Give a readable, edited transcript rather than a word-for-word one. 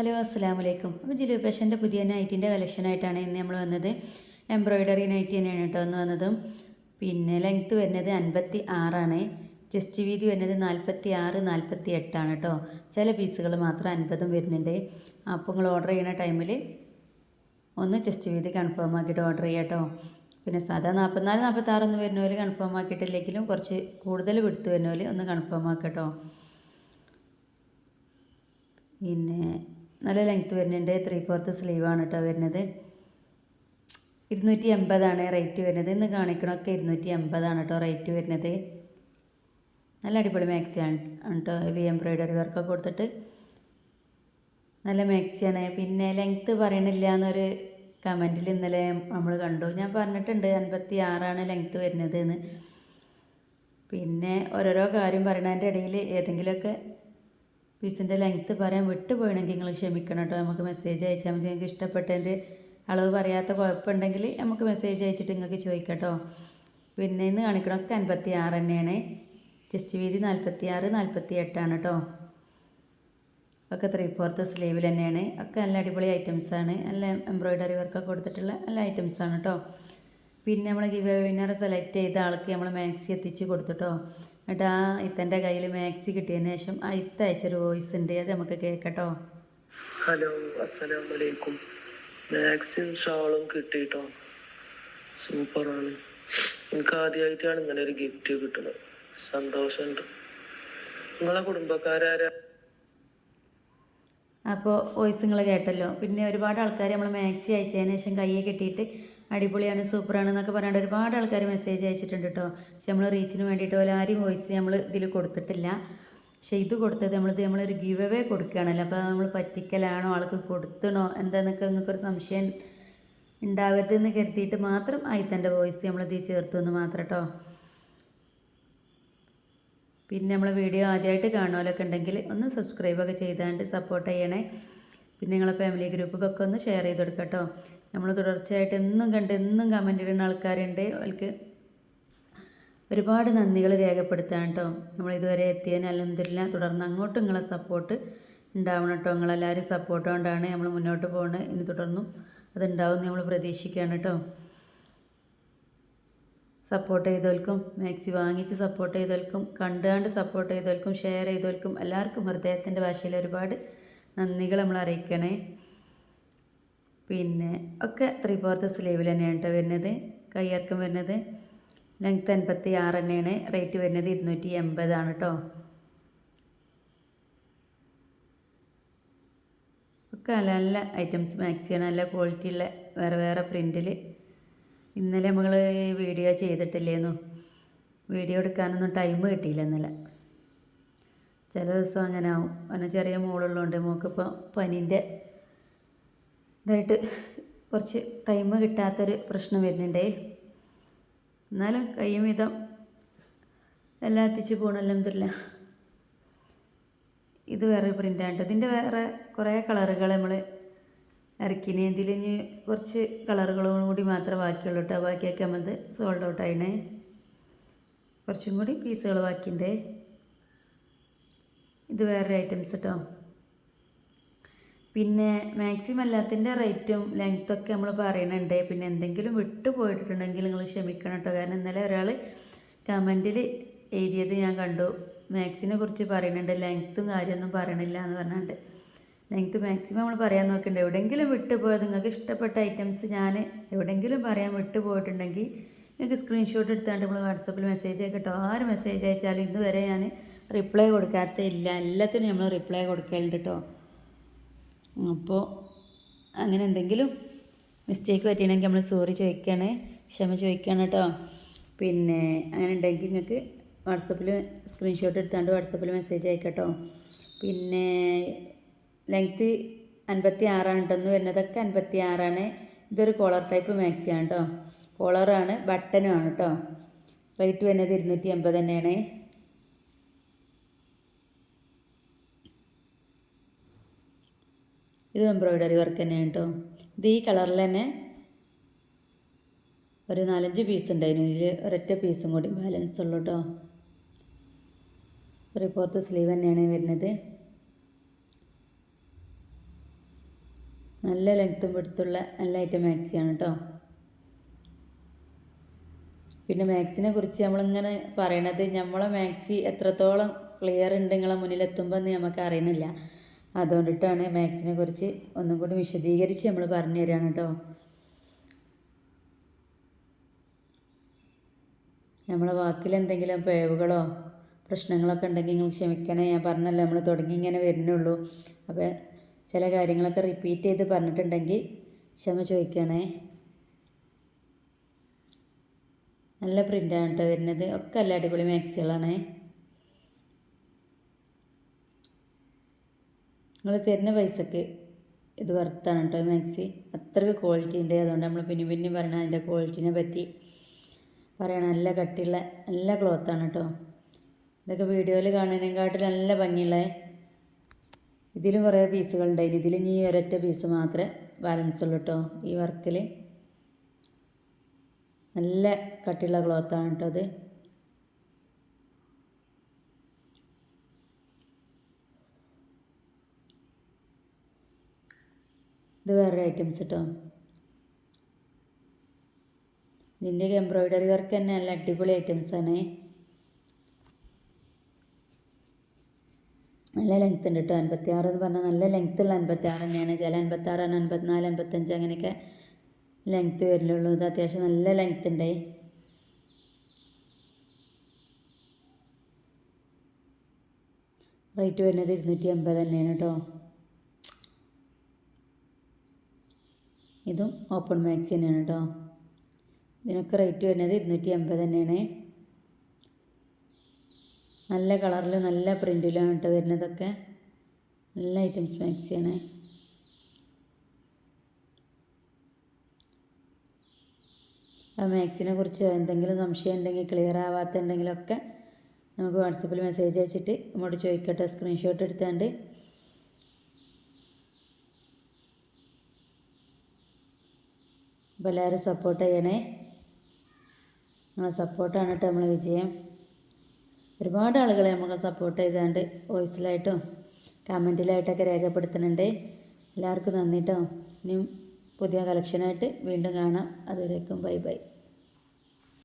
Hello അസ്സലാമു അലൈക്കും. അപ്പോൾ ജിലു ഫാഷൻ്റെ പുതിയ നൈറ്റിൻ്റെ കളക്ഷനായിട്ടാണ് ഇന്ന് നമ്മൾ വന്നത്. എംബ്രോയ്ഡറി നൈറ്റി തന്നെയാണ് കേട്ടോ ഒന്ന് വന്നതും. പിന്നെ ലെങ്ത്ത് വരുന്നത് 56 ചെസ്റ്റ് വീതി വരുന്നത് 46-48 കേട്ടോ. ചില പീസുകൾ മാത്രം 50 വരുന്നുണ്ട്. അപ്പോൾ നിങ്ങൾ ഓർഡർ ചെയ്യുന്ന ടൈമിൽ ഒന്ന് ചെസ്റ്റ് വീതി കൺഫേം ആക്കിയിട്ട് ഓർഡർ ചെയ്യാം കേട്ടോ. പിന്നെ സാധാ 44-46 ഒന്നും വരുന്നവർ കൺഫേം ആക്കിയിട്ടില്ലെങ്കിലും കുറച്ച് കൂടുതൽ വിടുത്ത് വരുന്നവർ ഒന്ന് കൺഫേം ആക്കാം കേട്ടോ. പിന്നെ നല്ല ലെങ്ത്ത് വരുന്നുണ്ട്. 3/4 സ്ലീവാണ് കേട്ടോ വരുന്നത്. 280 റേറ്റ് വരുന്നത്. ഇന്ന് കാണിക്കണമൊക്കെ 280 കേട്ടോ റേറ്റ് വരുന്നത്. നല്ല അടിപൊളി മാക്സിയാണ് കേട്ടോ. ഹെവി എംബ്രോയ്ഡറി വർക്കൊക്കെ കൊടുത്തിട്ട് നല്ല മാക്സിയാണ്. പിന്നെ ലെങ്ത്ത് പറയണില്ല എന്നൊരു കമൻറ്റിൽ ഇന്നലെ നമ്മൾ കണ്ടു. ഞാൻ പറഞ്ഞിട്ടുണ്ട് 56 ലെങ്ത്ത് വരുന്നത് എന്ന്. പിന്നെ ഓരോരോ കാര്യം പറയണതിൻ്റെ ഇടയിൽ ഏതെങ്കിലുമൊക്കെ പീസിൻ്റെ ലെങ്ത്ത് പറയാൻ വിട്ടുപോയണമെങ്കിൽ നിങ്ങൾ ക്ഷമിക്കണം കേട്ടോ. നമുക്ക് മെസ്സേജ് അയച്ചാൽ മതി. നിങ്ങൾക്ക് ഇഷ്ടപ്പെട്ടതിൻ്റെ അളവ് പറയാത്ത കുഴപ്പമുണ്ടെങ്കിൽ നമുക്ക് മെസ്സേജ് അയച്ചിട്ട് നിങ്ങൾക്ക് ചോദിക്കാം കേട്ടോ. പിന്നെ ഇന്ന് കാണിക്കണമൊക്കെ 56 തന്നെയാണ്. ചെസ്റ്റ് വീതി 46-48 കേട്ടോ. ഒക്കെ 3/4 സ്ലീവിൽ തന്നെയാണ്. ഒക്കെ നല്ല അടിപൊളി ഐറ്റംസാണ്. നല്ല എംബ്രോയ്ഡറി വർക്കൊക്കെ കൊടുത്തിട്ടുള്ള നല്ല ഐറ്റംസാണ് കേട്ടോ. പിന്നെ നമ്മൾ ഗിവ് വിന്നറെ സെലക്ട് ചെയ്ത ആൾക്ക് നമ്മൾ മാക്സി എത്തിച്ച് കൊടുത്തിട്ടോ. എന്നിട്ട് ആ ഇത്തൻ്റെ കയ്യിൽ മാക്സി കിട്ടിയതിന് ശേഷം ആ ഇത്ത അയച്ചൊരു വോയിസ് ഉണ്ട്, അത് നമുക്ക് കേൾക്കട്ടോ. ഹലോ, അസ്സലാമു അലൈക്കും. മാക്സിയും ഷാളും കിട്ടിട്ടോ, സൂപ്പറാണ്. എനിക്ക് ആദ്യമായിട്ടാണ് ഇങ്ങനെ ഒരു ഗിഫ്റ്റ് കിട്ടുന്നത്. സന്തോഷമുണ്ട്. നിങ്ങളെ കുടുംബക്കാരാരാ? അപ്പോൾ വോയിസ് നിങ്ങൾ കേട്ടല്ലോ. പിന്നെ ഒരുപാട് ആൾക്കാർ നമ്മൾ മാക്സി അയച്ചതിന് ശേഷം കയ്യെ കെട്ടിയിട്ട് അടിപൊളിയാണ് സൂപ്പറാണ് എന്നൊക്കെ പറയാണ്ട് ഒരുപാട് ആൾക്കാർ മെസ്സേജ് അയച്ചിട്ടുണ്ട് കേട്ടോ. പക്ഷെ നമ്മൾ റീച്ചിന് വേണ്ടിയിട്ട് പോലെ ആരും വോയിസ് നമ്മൾ ഇതിൽ കൊടുത്തിട്ടില്ല. പക്ഷെ ഇത് കൊടുത്തത് നമ്മളൊരു ഗിവ് അവേ കൊടുക്കുകയാണല്ലോ. അപ്പോൾ നമ്മൾ പറ്റിക്കലാണോ, ആൾക്ക് കൊടുത്തണോ എന്താണെന്നൊക്കെ നിങ്ങൾക്കൊരു സംശയം ഉണ്ടാവരുതെന്ന് കരുതിയിട്ട് മാത്രം ആയിത്തൻ്റെ വോയിസ് നമ്മളിതിൽ ചേർത്തു എന്ന് മാത്രം കേട്ടോ. പിന്നെ നമ്മളെ വീഡിയോ ആദ്യമായിട്ട് കാണുമല്ലൊക്കെ ഉണ്ടെങ്കിൽ ഒന്ന് സബ്സ്ക്രൈബൊക്കെ ചെയ്താണ്ട് സപ്പോർട്ട് ചെയ്യണേ. പിന്നെ നിങ്ങളെ ഫാമിലി ഗ്രൂപ്പൊക്കെ ഒന്ന് ഷെയർ ചെയ്ത് കൊടുക്കാം കേട്ടോ. നമ്മൾ തുടർച്ചയായിട്ട് എന്നും കണ്ട് എന്നും കമൻ്റ് ഇടുന്ന ആൾക്കാരുണ്ട്. അവർക്ക് ഒരുപാട് നന്ദികൾ രേഖപ്പെടുത്താൻ കേട്ടോ. നമ്മളിതുവരെ എത്തിയതിന് അൽഹംദുലില്ലാ. തുടർന്ന് അങ്ങോട്ടും നിങ്ങളെ സപ്പോർട്ട് ഉണ്ടാവണം കേട്ടോ. നിങ്ങളെല്ലാവരും സപ്പോർട്ട് കൊണ്ടാണ് നമ്മൾ മുന്നോട്ട് പോകുന്നത്. ഇനി തുടർന്നും അതുണ്ടാവും നമ്മൾ പ്രതീക്ഷിക്കുകയാണ് കേട്ടോ. സപ്പോർട്ട് ചെയ്തവർക്കും മാക്സി വാങ്ങിച്ച് സപ്പോർട്ട് ചെയ്തവർക്കും കണ്ടാണ്ട് സപ്പോർട്ട് ചെയ്തവർക്കും ഷെയർ ചെയ്തവർക്കും എല്ലാവർക്കും ഹൃദയത്തിൻ്റെ ഭാഷയിൽ ഒരുപാട് നന്ദികൾ നമ്മൾ അറിയിക്കണേ. പിന്നെ ഒക്കെ 3/4 സ്ലീവിൽ തന്നെയാണ് കേട്ടോ വരുന്നത്. കയ്യിറക്കം വരുന്നത് ലെങ്ത്ത് 56 തന്നെയാണ്. റേറ്റ് വരുന്നത് 280 കേട്ടോ. ഒക്കെ നല്ല നല്ല ഐറ്റംസ് മാക്സിയാണ്. നല്ല ക്വാളിറ്റി ഉള്ള വേറെ വേറെ പ്രിൻറ്റിൽ. ഇന്നലെ നമ്മൾ വീഡിയോ ചെയ്തിട്ടില്ലേന്നു. വീഡിയോ എടുക്കാനൊന്നും ടൈം കിട്ടിയില്ല ഇന്നലെ. ചില ദിവസം അങ്ങനെ ആവും. അങ്ങനെ ചെറിയ മോളുള്ളതുകൊണ്ട് മോൾക്കിപ്പോൾ പനീൻ്റെ ഇതായിട്ട് കുറച്ച് ടൈം കിട്ടാത്തൊരു പ്രശ്നം വരുന്നുണ്ടേ. എന്നാലും കഴിയും വിധം എല്ലാം എത്തിച്ച് പോകണം അൽഹംദുലില്ലാ. ഇത് വേറെ പ്രിൻ്റാണ്. ഇതിൻ്റെ വേറെ കുറേ കളറുകൾ നമ്മൾ ഇറക്കിന്. ഇതിലിഞ്ഞ് കുറച്ച് കളറുകളും കൂടി മാത്രമേ ബാക്കിയുള്ളൂ കേട്ടോ. ബാക്കിയൊക്കെ നമ്മളത് സോൾഡ് ഔട്ട് ആയിണേ. കുറച്ചും കൂടി പീസുകൾ ബാക്കിയുണ്ട്. ഇത് വേറെ ഐറ്റംസ് കേട്ടോ. പിന്നെ മാക്സിമം എല്ലാത്തിൻ്റെ റേറ്റും ലെങ്ത്തൊക്കെ നമ്മൾ പറയുന്നുണ്ട്. പിന്നെ എന്തെങ്കിലും വിട്ടു പോയിട്ടുണ്ടെങ്കിൽ നിങ്ങൾ ക്ഷമിക്കണം കേട്ടോ. കാരണം ഇന്നലെ ഒരാൾ കമൻറ്റിൽ എഴുതിയത് ഞാൻ കണ്ടു. മാക്സിനെ കുറിച്ച് പറയുന്നുണ്ട്, ലെങ്ത്തും കാര്യമൊന്നും പറയണില്ല എന്ന് പറഞ്ഞിട്ട്. ലെങ്ത്ത് മാക്സിമം നമ്മൾ പറയാൻ നോക്കുന്നുണ്ട്. എവിടെയെങ്കിലും വിട്ടുപോയത് നിങ്ങൾക്ക് ഇഷ്ടപ്പെട്ട ഐറ്റംസ് ഞാൻ എവിടെയെങ്കിലും പറയാൻ വിട്ടുപോയിട്ടുണ്ടെങ്കിൽ നിങ്ങൾക്ക് സ്ക്രീൻഷോട്ട് എടുത്താണ്ട് നമ്മൾ വാട്സപ്പിൽ മെസ്സേജ് കേട്ടോ. ആര് മെസ്സേജ് അയച്ചാലും ഇതുവരെ ഞാൻ റിപ്ലൈ കൊടുക്കാത്തതില്ല. എല്ലാത്തിനും നമ്മൾ റിപ്ലൈ കൊടുക്കലുണ്ട് കേട്ടോ. അപ്പോൾ അങ്ങനെ എന്തെങ്കിലും മിസ്റ്റേക്ക് പറ്റിയിട്ടുണ്ടെങ്കിൽ നമ്മൾ സോറി ചോദിക്കുകയാണ്, ക്ഷമ ചോദിക്കുകയാണ് കേട്ടോ. പിന്നെ അങ്ങനെ ഉണ്ടെങ്കിൽ നിങ്ങൾക്ക് വാട്സപ്പിൽ സ്ക്രീൻഷോട്ട് എടുത്താണ്ട് വാട്സപ്പിൽ മെസ്സേജ് അയക്കട്ടോ. പിന്നെ ലെങ്ത്ത് 56 ഉണ്ടെന്ന് വരുന്നതൊക്കെ 56. ഇതൊരു കോളർ ടൈപ്പ് മാക്സിയാണ് കേട്ടോ. കോളറാണ്, ബട്ടനും ആണ് കേട്ടോ. റേറ്റ് വരുന്നത് 280 തന്നെയാണ്. ഇത് എംബ്രോയ്ഡറി വർക്ക് തന്നെയാണ് കേട്ടോ. ഇത് ഈ കളറിൽ തന്നെ ഒരു 4-5 പീസ് ഉണ്ടായിരുന്നു. ഇതിൽ ഒരൊറ്റ പീസും കൂടി ബാലൻസ് ഉള്ളൂ കേട്ടോ. 3/4 സ്ലീവ് തന്നെയാണ് വരുന്നത്. നല്ല ലെങ്ത്തും എടുത്തുള്ള നല്ല ഐറ്റം മാക്സിയാണ് കേട്ടോ. പിന്നെ മാക്സിനെ കുറിച്ച് നമ്മളിങ്ങനെ പറയണത് നമ്മളെ മാക്സി എത്രത്തോളം ക്ലിയർ ഉണ്ട് നിങ്ങളെ മുന്നിലെത്തുമ്പോൾ എന്ന് നമുക്ക് അറിയണില്ല. അതുകൊണ്ടിട്ടാണ് മാക്സിനെ കുറിച്ച് ഒന്നും കൂടി വിശദീകരിച്ച് നമ്മൾ പറഞ്ഞു തരികയാണ് കേട്ടോ. നമ്മളെ വാക്കിൽ എന്തെങ്കിലും പിഴവുകളോ പ്രശ്നങ്ങളൊക്കെ ഉണ്ടെങ്കിൽ നിങ്ങൾ ക്ഷമിക്കണേ. ഞാൻ പറഞ്ഞല്ലോ നമ്മൾ തുടങ്ങി ഇങ്ങനെ വരുന്നുള്ളൂ. അപ്പോൾ ചില കാര്യങ്ങളൊക്കെ റിപ്പീറ്റ് ചെയ്ത് പറഞ്ഞിട്ടുണ്ടെങ്കിൽ ക്ഷമ ചോദിക്കണേ. നല്ല പ്രിൻ്റാണ് കേട്ടോ വരുന്നത്. ഒക്കെ നല്ല അടിപൊളി മാക്സികളാണ്. നിങ്ങൾ തരുന്ന പൈസക്ക് ഇത് വർത്താണ് കേട്ടോ മാക്സി. അത്രയ്ക്ക് ക്വാളിറ്റി ഉണ്ട്. അതുകൊണ്ട് നമ്മൾ പിന്നെയും പറയണം അതിൻ്റെ ക്വാളിറ്റീനെ പറ്റി പറയണം. നല്ല കട്ടിയുള്ള നല്ല ക്ലോത്താണ് കേട്ടോ. ഇതൊക്കെ വീഡിയോയിൽ കാണുന്നതിനെക്കാട്ടിൽ നല്ല ഭംഗിയുള്ള ഇതിലും കുറേ പീസുകളുണ്ടായിന്. ഇതിൽ ഇനി ഒരൊറ്റ പീസ് മാത്രമേ ബാലൻസ് ഉള്ളൂ കേട്ടോ. ഈ വർക്കിൽ നല്ല കട്ടിയുള്ള ക്ലോത്താണ് കേട്ടോ അത്. ഇത് വേറൊരു ഐറ്റംസ് കേട്ടോ. ഇതിൻ്റെയൊക്കെ എംബ്രോയ്ഡറി വർക്ക് തന്നെ നല്ല അടിപൊളി ഐറ്റംസാണ്. നല്ല ലെങ്ത് ഉണ്ട് കേട്ടോ. 56 എന്ന് പറഞ്ഞാൽ നല്ല ലെങ്ത്തുള്ള 56 തന്നെയാണ്. ചില 56, 54, 55 അങ്ങനെയൊക്കെ ലെങ്ത്ത് വരില്ലുള്ളൂ. ഇത് അത്യാവശ്യം നല്ല ലെങ്ത് ഉണ്ട്. റേറ്റ് വരുന്നത് 280 തന്നെയാണ് കേട്ടോ. ഇതും ഓപ്പൺ മാക്സി തന്നെയാണ് കേട്ടോ. ഇതിനൊക്കെ റേറ്റ് വരുന്നത് 280 തന്നെയാണ്. നല്ല കളറിൽ നല്ല പ്രിൻറ്റിലാണ് കേട്ടോ വരുന്നതൊക്കെ. നല്ല ഐറ്റംസ് മാക്സിയാണ്. ആ മാക്സിനെ കുറിച്ച് എന്തെങ്കിലും സംശയം ഉണ്ടെങ്കിൽ ക്ലിയർ ആവാത്തുണ്ടെങ്കിലൊക്കെ നമുക്ക് വാട്സപ്പിൽ മെസ്സേജ് അയച്ചിട്ട് നമ്മോട് ചോദിക്കട്ടെ. സ്ക്രീൻഷോട്ട് എടുത്താണ്ട് അപ്പോൾ എല്ലാവരും സപ്പോർട്ട് ചെയ്യണേ. നമ്മളെ സപ്പോർട്ടാണ് കേട്ടോ നമ്മളെ വിജയം. ഒരുപാട് ആളുകളെ നമുക്ക് സപ്പോർട്ട് ചെയ്താണ്ട് വോയിസിലായിട്ടും കമൻറ്റിലായിട്ടൊക്കെ രേഖപ്പെടുത്തുന്നുണ്ട്. എല്ലാവർക്കും നന്ദി കേട്ടോ. ഇനിയും പുതിയ കളക്ഷനായിട്ട് വീണ്ടും കാണാം. അതുവരേക്കും ബൈ ബൈ.